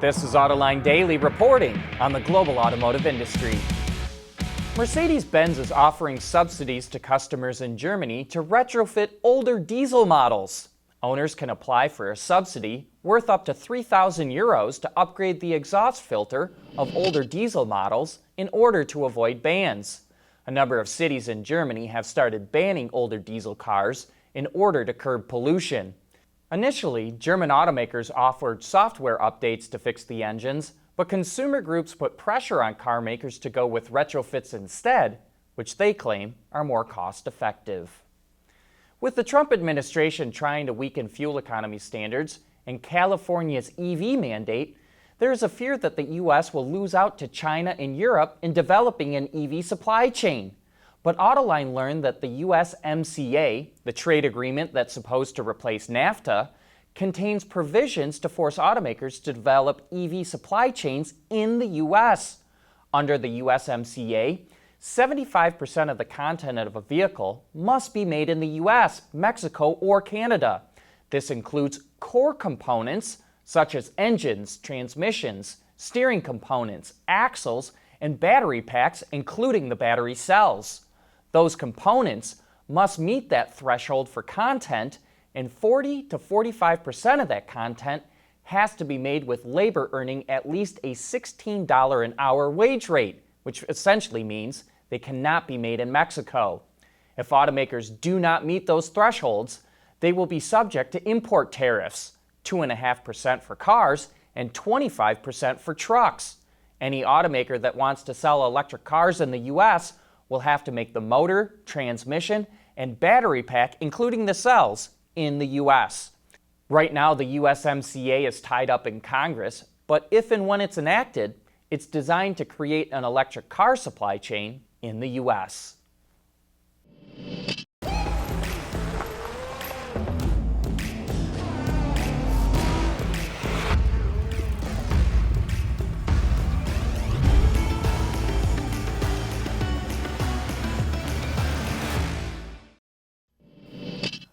This is Autoline Daily reporting on the global automotive industry. Mercedes-Benz is offering subsidies to customers in Germany to retrofit older diesel models. Owners can apply for a subsidy worth up to 3,000 euros to upgrade the exhaust filter of older diesel models in order to avoid bans. A number of cities in Germany have started banning older diesel cars in order to curb pollution. Initially, German automakers offered software updates to fix the engines, but consumer groups put pressure on car makers to go with retrofits instead, which they claim are more cost-effective. With the Trump administration trying to weaken fuel economy standards and California's EV mandate, there is a fear that the U.S. will lose out to China and Europe in developing an EV supply chain. But Autoline learned that the USMCA, the trade agreement that's supposed to replace NAFTA, contains provisions to force automakers to develop EV supply chains in the U.S. Under the USMCA, 75% of the content of a vehicle must be made in the U.S., Mexico, or Canada. This includes core components such as engines, transmissions, steering components, axles, and battery packs, including the battery cells. Those components must meet that threshold for content, and 40 to 45% of that content has to be made with labor earning at least a $16 an hour wage rate, which essentially means they cannot be made in Mexico. If automakers do not meet those thresholds, they will be subject to import tariffs, 2.5% for cars and 25% for trucks. Any automaker that wants to sell electric cars in the U.S. will have to make the motor, transmission, and battery pack, including the cells, in the U.S. Right now, the USMCA is tied up in Congress, but if and when it's enacted, it's designed to create an electric car supply chain in the U.S.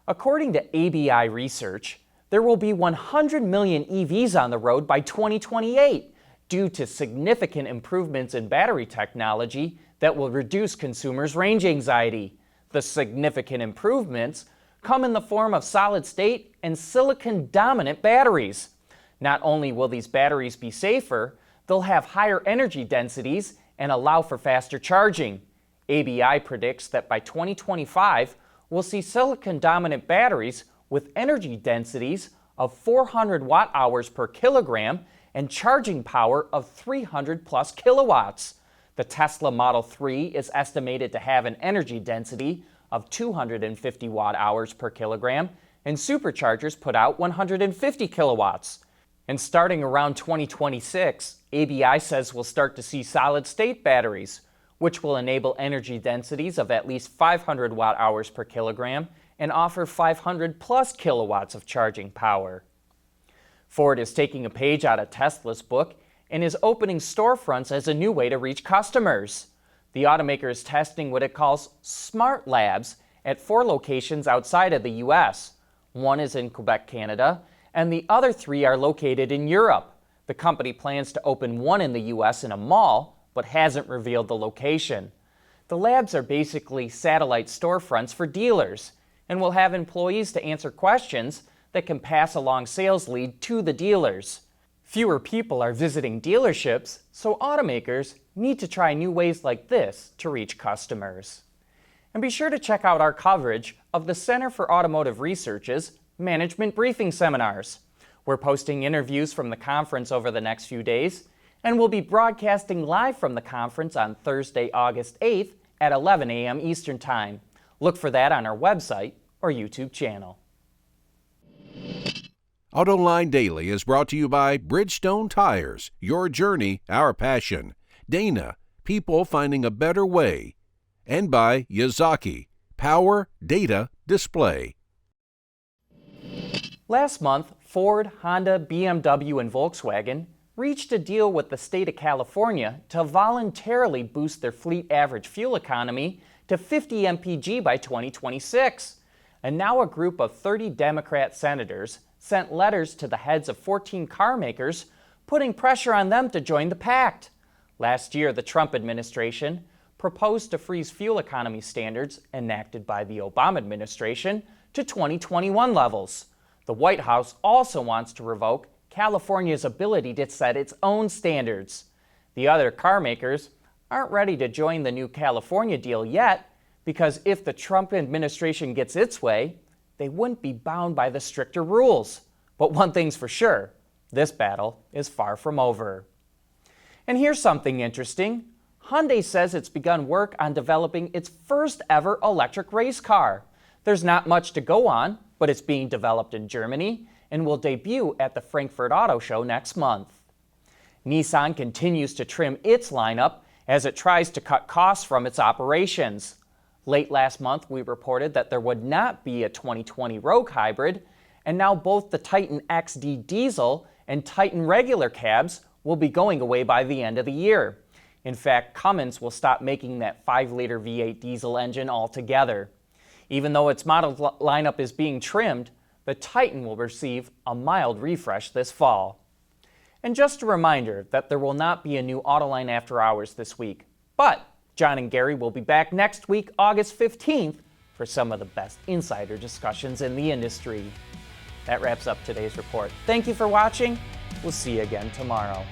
According to ABI research, there will be 100 million EVs on the road by 2028 due to significant improvements in battery technology that will reduce consumers' range anxiety. The significant improvements come in the form of solid-state and silicon-dominant batteries. Not only will these batteries be safer, they'll have higher energy densities and allow for faster charging. ABI predicts that by 2025, we'll see silicon-dominant batteries with energy densities of 400 watt-hours per kilogram and charging power of 300 plus kilowatts. The Tesla Model 3 is estimated to have an energy density of 250 watt-hours per kilogram, and superchargers put out 150 kilowatts. And starting around 2026, ABI says we'll start to see solid-state batteries, which will enable energy densities of at least 500 watt-hours per kilogram and offer 500 plus kilowatts of charging power. Ford is taking a page out of Tesla's book and is opening storefronts as a new way to reach customers. The automaker is testing what it calls smart labs at 4 locations outside of the U.S. One is in Quebec, Canada, and the other 3 are located in Europe. The company plans to open one in the U.S. in a mall, but hasn't revealed the location. The labs are basically satellite storefronts for dealers and will have employees to answer questions that can pass along sales lead to the dealers. Fewer people are visiting dealerships, so automakers need to try new ways like this to reach customers. And be sure to check out our coverage of the Center for Automotive Research's Management Briefing Seminars. We're posting interviews from the conference over the next few days, and we'll be broadcasting live from the conference on Thursday, August 8th at 11 a.m. Eastern Time. Look for that on our website or YouTube channel. Autoline Daily is brought to you by Bridgestone Tires, your journey, our passion. Dana, people finding a better way. And by Yazaki, power, data, display. Last month, Ford, Honda, BMW, and Volkswagen reached a deal with the state of California to voluntarily boost their fleet average fuel economy to 50 mpg by 2026. And now a group of 30 Democrat senators sent letters to the heads of 14 car makers putting pressure on them to join the Pact. Last year, the Trump administration proposed to freeze fuel economy standards enacted by the Obama administration to 2021 levels. The White House also wants to revoke California's ability to set its own standards. The other car makers aren't ready to join the new California deal yet because if the Trump administration gets its way, they wouldn't be bound by the stricter rules. But one thing's for sure, this battle is far from over. And here's something interesting. Hyundai says it's begun work on developing its first ever electric race car. There's not much to go on, but it's being developed in Germany and will debut at the Frankfurt Auto Show next month. Nissan continues to trim its lineup as it tries to cut costs from its operations. Late last month, we reported that there would not be a 2020 Rogue Hybrid, and now both the Titan XD Diesel and Titan regular cabs will be going away by the end of the year. In fact, Cummins will stop making that 5-liter V8 diesel engine altogether. Even though its model lineup is being trimmed, the Titan will receive a mild refresh this fall. And just a reminder that there will not be a new Autoline After Hours this week, but John and Gary will be back next week, August 15th, for some of the best insider discussions in the industry. That wraps up today's report. Thank you for watching. We'll see you again tomorrow.